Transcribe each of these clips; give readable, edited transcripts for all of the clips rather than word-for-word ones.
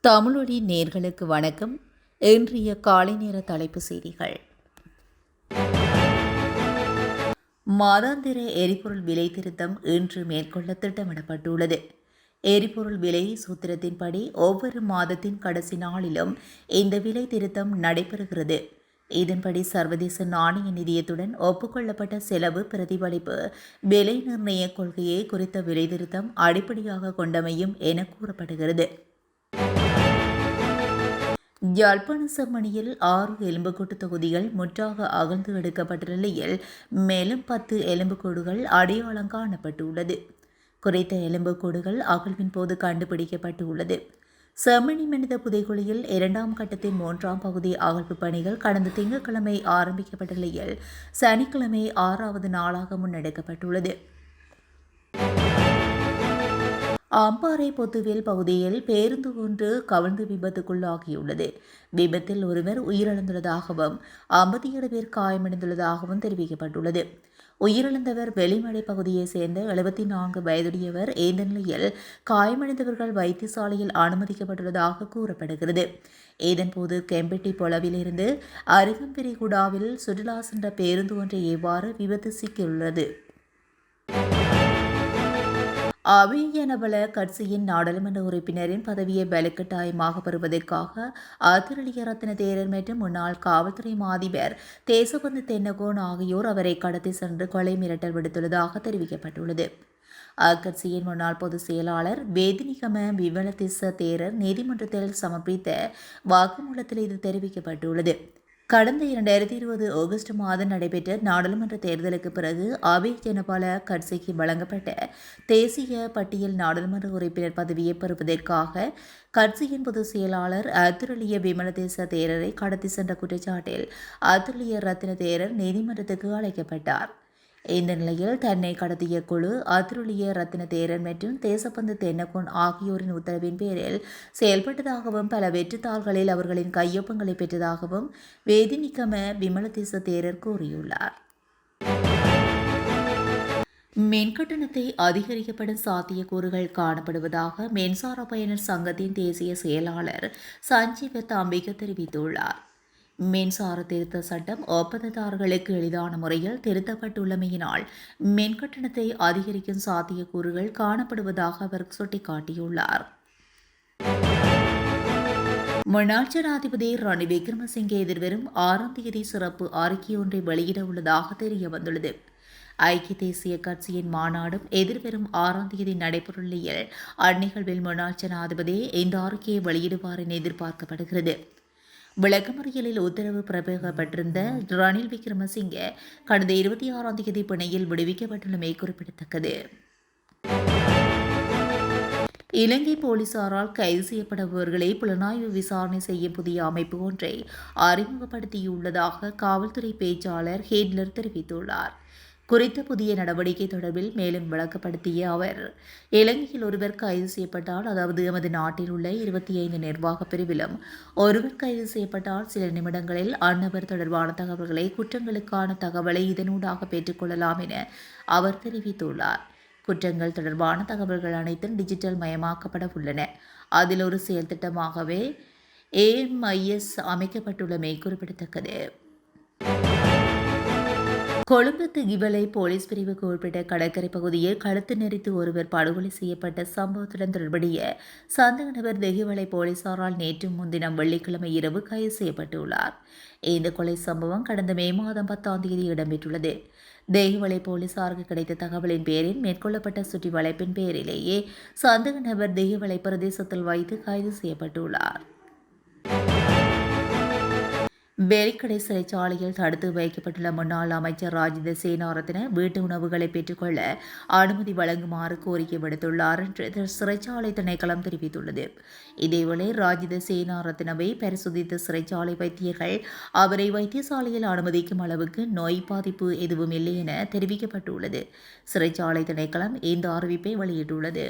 தமிழொலி நேர்களுக்கு வணக்கம். இன்றைய காலை நேர தலைப்பு செய்திகள். மாதாந்திர எரிபொருள் விலை திருத்தம் இன்று மேற்கொள்ள திட்டமிடப்பட்டுள்ளது. எரிபொருள் விலை சூத்திரத்தின்படி ஒவ்வொரு மாதத்தின் கடைசி நாளிலும் இந்த விலை திருத்தம் நடைபெறுகிறது. இதன்படி சர்வதேச நாணய நிதியத்துடன் ஒப்புக்கொள்ளப்பட்ட செலவு பிரதிபலிப்பு விலை நிர்ணய கொள்கையை குறித்த விலை திருத்தம் அடிப்படையாக கொண்டமையும் என கூறப்படுகிறது. யாழ்ப்பாண செம்மணியில் 6 எலும்புக்கூட்டு தொகுதிகள் முற்றாக அகழ்ந்து எடுக்கப்பட்ட நிலையில் மேலும் 10 எலும்புக்கூடுகள் அடையாளம் காணப்பட்டுள்ளது. குறித்த எலும்புக்கூடுகள் அகழ்வின் போது கண்டுபிடிக்கப்பட்டுள்ளது. செம்மணி மனித புதைகுழியில் 2ஆம் கட்டத்தின் 3ஆம் பகுதி அகழ்வு பணிகள் கடந்த திங்கட்கிழமை ஆரம்பிக்கப்பட்ட நிலையில் சனிக்கிழமை 6வது நாளாக முன்னெடுக்கப்பட்டுள்ளது. அம்பாறை பொத்துவேல் பகுதியில் பேருந்து ஒன்று கவிழ்ந்து விபத்துக்குள்ளாகியுள்ளது. விபத்தில் ஒருவர் உயிரிழந்துள்ளதாகவும் 57 பேர் காயமடைந்துள்ளதாகவும் தெரிவிக்கப்பட்டுள்ளது. உயிரிழந்தவர் வெளிமடை பகுதியைச் சேர்ந்த 74 வயதுடையவர். இந்த நிலையில் காயமடைந்தவர்கள் வைத்தியசாலையில் அனுமதிக்கப்பட்டுள்ளதாக கூறப்படுகிறது. இதன்போது கெம்பெட்டி பொளவிலிருந்து அருகம்பிரிகுடாவில் சுற்றுலா சென்ற பேருந்து ஒன்றை எவ்வாறு விபத்து சிக்கியுள்ளது. அபிநவல கட்சியின் நாடாளுமன்ற உறுப்பினரின் பதவியை வலுக்கட்டாயமாக பெறுவதற்காக ஆத்திரலிய ரத்ன தேரர் மற்றும் முன்னாள் காவல்துறை மாதிபர் தேசபந்து தென்னகோன் ஆகியோர் அவரை கடத்தி சென்று கொலை மிரட்டல் விடுத்துள்ளதாக தெரிவிக்கப்பட்டுள்ளது. அக்கட்சியின் முன்னாள் பொதுச் செயலாளர் வேதினிகம விமலதிஸ்ஸ தேரர் நீதிமன்றத்தில் சமர்ப்பித்த வாக்குமூலத்தில் இது தெரிவிக்கப்பட்டுள்ளது. கடந்த 2020 ஆகஸ்ட் மாதம் நடைபெற்ற நாடாளுமன்ற தேர்தலுக்கு பிறகு அபிநவல கட்சிக்கு வழங்கப்பட்ட தேசிய பட்டியல் நாடாளுமன்ற உறுப்பினர் பதவியை பெறுவதற்காக கட்சியின் பொதுச் செயலாளர் அத்துரலிய விமலதேச தேரரை கடத்தி சென்ற குற்றச்சாட்டில் அத்துரலிய ரத்ன தேரர் நீதிமன்றத்துக்கு அழைக்கப்பட்டார். இந்த நிலையில் தன்னை கடத்திய குழு அத்துரலிய ரத்ன தேரர் மற்றும் தேசபந்து தென்னகோன் ஆகியோரின் உத்தரவின் பேரில் செயல்பட்டதாகவும் பல வெற்றுத்தாள்களில் அவர்களின் கையொப்பங்களை பெற்றதாகவும் வேதினிகம விமலதேச தேரர் கூறியுள்ளார். மின்கட்டணத்தை அதிகரிக்கப்படும் சாத்தியக்கூறுகள் காணப்படுவதாக மின்சார பயனர் சங்கத்தின் தேசிய செயலாளர் சஞ்சீவ தாம்பிக தெரிவித்துள்ளார். மின்சார திருத்த சட்டம் ஒப்பந்ததாரர்களுக்கு எளிதான முறையில் திருத்தப்பட்டுள்ளமையினால் மின்கட்டணத்தை அதிகரிக்கும் சாத்தியக்கூறுகள் காணப்படுவதாக அவர் சுட்டிக்காட்டியுள்ளார். முன்னாள் ஜனாதிபதி ரணில் விக்ரமசிங்கே எதிர்வரும் 6ஆம் தேதி சிறப்பு அறிக்கையொன்றை வெளியிட உள்ளதாக தெரிய வந்துள்ளது. ஐக்கிய தேசிய கட்சியின் மாநாடும் எதிர்வரும் 6ஆம் தேதி நடைபெறும் நிலையில் அந்நிகழ்வில் முன்னாள் ஜனாதிபதி இந்த அறிக்கையை வெளியிடுவார் என எதிர்பார்க்கப்படுகிறது. விளக்கமறியலில் உத்தரவு பிறப்பிக்கப்பட்டிருந்த ரணில் விக்ரமசிங்கே கடந்த 26ஆம் தேதி பிணையில் விடுவிக்கப்பட்டுள்ளமை குறிப்பிடத்தக்கது. இலங்கை போலீசாரால் கைது செய்யப்படுபவர்களை புலனாய்வு விசாரணை செய்யும் புதிய அமைப்பு ஒன்றை அறிமுகப்படுத்தியுள்ளதாக காவல்துறை பேச்சாளர் ஹேட்லர் தெரிவித்துள்ளார். குறித்த புதிய நடவடிக்கை தொடர்பில் மேலும் விளக்கப்படுத்திய அவர், இலங்கையில் ஒருவர் கைது செய்யப்பட்டால், அதாவது எமது நாட்டில் உள்ள 25 நிர்வாக பிரிவிலும் ஒருவர் கைது செய்யப்பட்டால் சில நிமிடங்களில் அந்நபர் தொடர்பான தகவல்களை குற்றங்களுக்கான தகவலை இதனூடாக பெற்றுக்கொள்ளலாம் என அவர் தெரிவித்துள்ளார். குற்றங்கள் தொடர்பான தகவல்கள் அனைத்தும் டிஜிட்டல் மயமாக்கப்பட உள்ளன. அதில் ஒரு செயல் திட்டமாகவே AMIS அமைக்கப்பட்டுள்ளமை குறிப்பிடத்தக்கது. கொழும்பு திகிவலை போலீஸ் பிரிவுக்கு உட்பட்ட கடற்கரை பகுதியில் கழுத்து நெரித்து ஒருவர் படுகொலை செய்யப்பட்ட சம்பவத்துடன் தொடர்புடைய சந்தேக நபர் திகிவலை போலீசாரால் நேற்று முன்தினம் வெள்ளிக்கிழமை இரவு கைது செய்யப்பட்டுள்ளார். இந்த கொலை சம்பவம் கடந்த மே மாதம் 10ஆம் தேதி இடம்பெற்றுள்ளது. தேகிவலை போலீசாருக்கு கிடைத்த தகவலின் பேரில் மேற்கொள்ளப்பட்ட சுற்றி வளைப்பின் பேரிலேயே சந்தேக நபர் தேகிவலை பிரதேசத்தில் வைத்து கைது செய்யப்பட்டுள்ளார். வேலிக்கடை சிறைச்சாலையில் தடுத்து வைக்கப்பட்டுள்ள முன்னாள் அமைச்சர் ராஜித சேனாரத்ன வீட்டு உணவுகளை பெற்றுக்கொள்ள அனுமதி வழங்குமாறு கோரிக்கை விடுத்துள்ளார் என்று சிறைச்சாலை திணைக்களம் தெரிவித்துள்ளது. இதேவேளை ராஜித சேனாரத்னவை பரிசோதித்த சிறைச்சாலை வைத்தியர்கள் அவரை வைத்தியசாலையில் அனுமதிக்கும் அளவுக்கு நோய் பாதிப்பு எதுவும் இல்லை என தெரிவிக்கப்பட்டுள்ளது. சிறைச்சாலை திணைக்களம் இந்த அறிவிப்பை வெளியிட்டுள்ளது.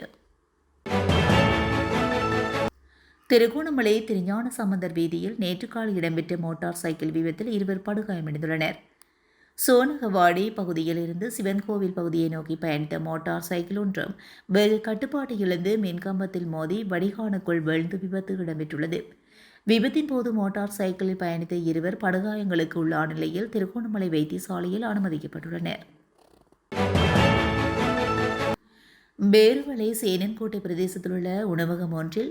திருகோணமலை திருஞான சம்பந்தர் வீதியில் நேற்று காலை இடம்பெற்ற மோட்டார் சைக்கிள் விபத்தில் 2 படுகாயமடைந்துள்ளனர். சோனகவாடி பகுதியிலிருந்து சிவன்கோவில் பகுதியை நோக்கி பயணித்த மோட்டார் சைக்கிள் ஒன்றும் வேக கட்டுப்பாட்டை இழந்து மின்கம்பத்தில் மோதி வடிகானுக்குள் வீழ்ந்து விபத்து இடம்பெற்றுள்ளது. விபத்தின் போது மோட்டார் சைக்கிளில் பயணித்த இருவர் படுகாயங்களுக்கு உள்ளான நிலையில் திருகோணமலை வைத்தியசாலையில் அனுமதிக்கப்பட்டுள்ளனர். பேருவளை சேனன்கோட்டை பிரதேசத்தில் உள்ள உணவகம் ஒன்றில்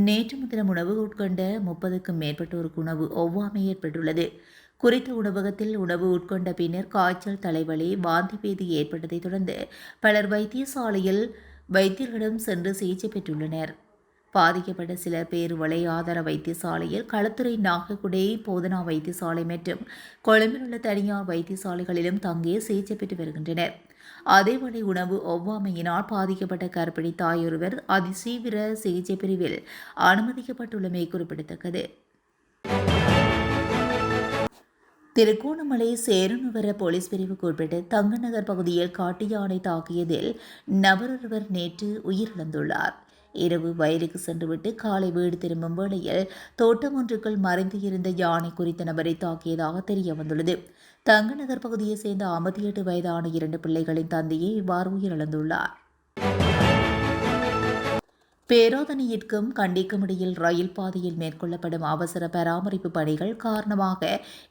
நேற்று முன்தினம் உணவு உட்கொண்ட 30க்கும் மேற்பட்டோருக்கு உணவு ஒவ்வாமை ஏற்பட்டுள்ளது. குறித்த உணவகத்தில் உணவு உட்கொண்ட பின்னர் காய்ச்சல், தலைவலி, வாந்தி பேதி ஏற்பட்டதைத் தொடர்ந்து பலர் வைத்தியசாலையில் வைத்தியர்களிடம் சென்று சிகிச்சை பெற்றுள்ளனர். பாதிக்கப்பட்ட சிலர் பேருவளை ஆதார வைத்தியசாலையில், களத்துறை, நாகக்குடை போதனா வைத்தியசாலை மற்றும் கொழும்பில் உள்ள தனியார் வைத்தியசாலைகளிலும் தங்கி சிகிச்சை பெற்று வருகின்றனர். அதேவேளை உணவு ஒவ்வாமையினால் பாதிக்கப்பட்ட கர்ப்பிணி தாயொருவர் அதிதீவிர சிகிச்சை பிரிவில் அனுமதிக்கப்பட்டுள்ளமை குறிப்பிடத்தக்கது. திருகோணமலை சேருநுவர போலீஸ் பிரிவுக்கு உட்பட்ட தங்கநகர் பகுதியில் காட்டு யானை தாக்கியதில் நபரொருவர் நேற்று உயிரிழந்துள்ளார். இரவு வயலுக்கு சென்றுவிட்டு காலை வீடு திரும்பும் வேளையில் தோட்டம் ஒன்றுக்குள் மறைந்து இருந்த யானை குறித்த நபரை தாக்கியதாக தெரிய வந்துள்ளது. தங்கநகர் பகுதியைச் சேர்ந்த 58 வயதான 2 பிள்ளைகளின் தந்தையே இவ்வாறு உயிரிழந்துள்ளார். பேராதனையிற்கும் கண்டிக்கும் இடையில் ரயில் பாதையில் மேற்கொள்ளப்படும் அவசர பராமரிப்பு பணிகள் காரணமாக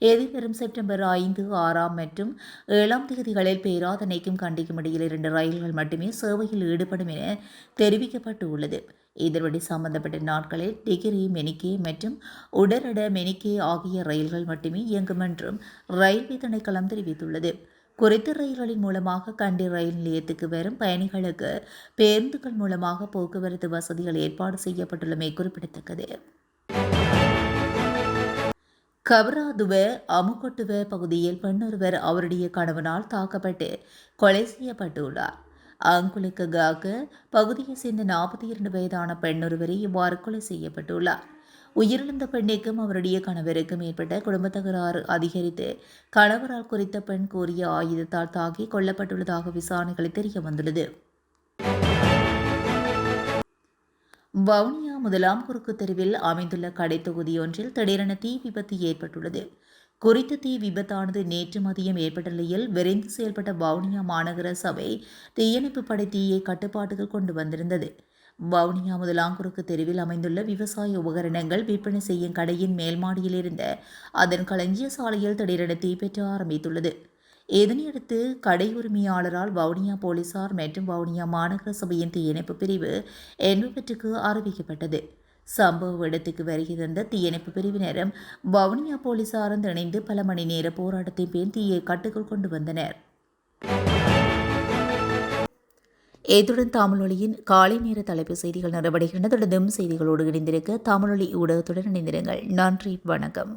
எதிர்வரும் செப்டம்பர் 5, 6 மற்றும் 7 தேதிகளில் பேராதனைக்கும் கண்டிக்கும் இடையில் 2 ரயில்கள் மட்டுமே சேவையில் ஈடுபடும் என தெரிவிக்கப்பட்டுள்ளது. இதன்படி சம்பந்தப்பட்ட நாட்களில் டிகிரி, மெனிக்கே மற்றும் உடரட மெனிக்கே ஆகிய ரயில்கள் மட்டுமே இயங்கும் என்றும் ரயில்வே திணைக்களம் தெரிவித்துள்ளது. குறித்த ரயில்களின் மூலமாக கண்டி ரயில் நிலையத்துக்கு வரும் பயணிகளுக்கு பேருந்துகள் மூலமாக போக்குவரத்து வசதிகள் ஏற்பாடு செய்யப்பட்டுள்ளமை குறிப்பிடத்தக்கது. கபராதுவ அமுகொட்டுவ பகுதியில் பெண்ணொருவர் அவருடைய கணவனால் தாக்கப்பட்டு கொலை செய்யப்பட்டுள்ளார். அங்குலுக்காக பகுதியைச் சேர்ந்த 42 வயதான பெண்ணொருவரை இவ்வாறு கொலை செய்யப்பட்டுள்ளார். உயிரிழந்த பெண்ணுக்கும் அவருடைய கணவருக்கும் ஏற்பட்ட குடும்ப தகராறு அதிகரித்து கணவரால் குறித்த பெண் கூறிய ஆயுதத்தால் தாக்கி கொல்லப்பட்டுள்ளதாக விசாரணைகளில் தெரிய வந்துள்ளது. வவுனியா முதலாம் குறுக்கு தெருவில் அமைந்துள்ள கடை தொகுதி ஒன்றில் திடீரென தீ விபத்து ஏற்பட்டுள்ளது. குறித்த தீ விபத்தானது நேற்று மதியம் ஏற்பட்ட நிலையில் விரைந்து செயல்பட்ட வவுனியா மாநகர சபை தீயணைப்பு படை தீயை கட்டுப்பாட்டுக்கு கொண்டு வந்திருந்தது. வவுனியா முதலாங்குறுக்கு தெருவில் அமைந்துள்ள விவசாய உபகரணங்கள் விற்பனை செய்யும் கடையின் மேல்மாடியில் இருந்த அதன் களஞ்சிய சாலையில் திடீரென தீப்பற்ற ஆரம்பித்துள்ளது. இதனையடுத்து கடை உரிமையாளரால் வவுனியா போலீசார் மற்றும் வவுனியா மாநகர சபையின் தீயணைப்பு பிரிவு என்பவற்றுக்கு அறிவிக்கப்பட்டது. சம்பவ இடத்துக்கு வருகை தந்த தீயணைப்பு பிரிவினரும் வவுனியா போலீசாரும் இணைந்து பல மணி நேர போராட்டத்தின் பின் தீயை கட்டுக்குள் கொண்டு வந்தனர். இத்துடன் தமிழொலியின் காலை நேர தலைப்பு செய்திகள் நிறைவடைகின்றன. தொடர்ந்தும் செய்திகளோடு இணைந்திருக்க தமிழொலி ஊடகத்துடன் இணைந்திருங்கள். நன்றி, வணக்கம்.